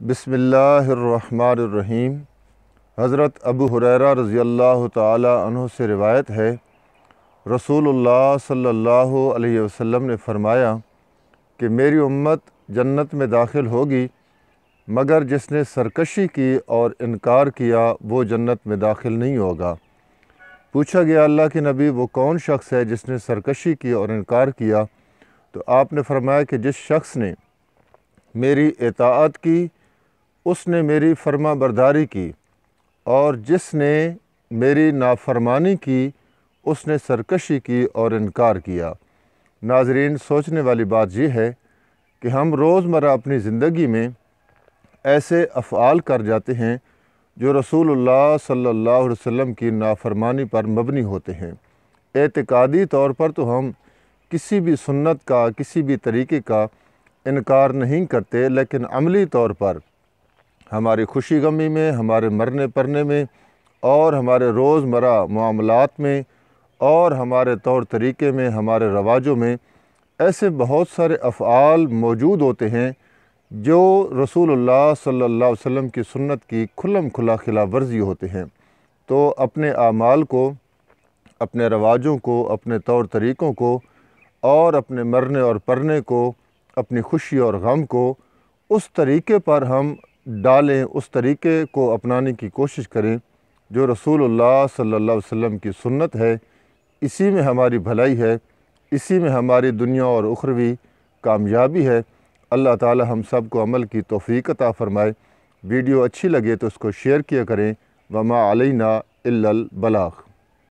بسم اللہ الرحمن الرحیم۔ حضرت ابو ہریرہ رضی اللہ تعالی عنہ سے روایت ہے، رسول اللہ صلی اللہ علیہ وسلم نے فرمایا کہ میری امت جنت میں داخل ہوگی مگر جس نے سرکشی کی اور انکار کیا وہ جنت میں داخل نہیں ہوگا۔ پوچھا گیا اللہ کے نبی وہ کون شخص ہے جس نے سرکشی کی اور انکار کیا؟ تو آپ نے فرمایا کہ جس شخص نے میری اطاعت کی اس نے میری فرما برداری کی، اور جس نے میری نافرمانی کی اس نے سرکشی کی اور انکار کیا۔ ناظرین، سوچنے والی بات یہ ہے کہ ہم روزمرہ اپنی زندگی میں ایسے افعال کر جاتے ہیں جو رسول اللہ صلی اللہ علیہ وسلم کی نافرمانی پر مبنی ہوتے ہیں۔ اعتقادی طور پر تو ہم کسی بھی سنت کا، کسی بھی طریقے کا انکار نہیں کرتے، لیکن عملی طور پر ہماری خوشی غمی میں، ہمارے مرنے پرنے میں، اور ہمارے روزمرہ معاملات میں، اور ہمارے طور طریقے میں، ہمارے رواجوں میں ایسے بہت سارے افعال موجود ہوتے ہیں جو رسول اللہ صلی اللہ علیہ وسلم کی سنت کی کھلم کھلا خلاف ورزی ہوتے ہیں۔ تو اپنے اعمال کو، اپنے رواجوں کو، اپنے طور طریقوں کو، اور اپنے مرنے اور پرنے کو، اپنی خوشی اور غم کو اس طریقے پر ہم ڈالیں، اس طریقے کو اپنانے کی کوشش کریں جو رسول اللہ صلی اللہ علیہ وسلم کی سنت ہے۔ اسی میں ہماری بھلائی ہے، اسی میں ہماری دنیا اور اخروی کامیابی ہے۔ اللہ تعالی ہم سب کو عمل کی توفیق عطا فرمائے۔ ویڈیو اچھی لگے تو اس کو شیئر کیا کریں۔ وما علینا الا البلاغ۔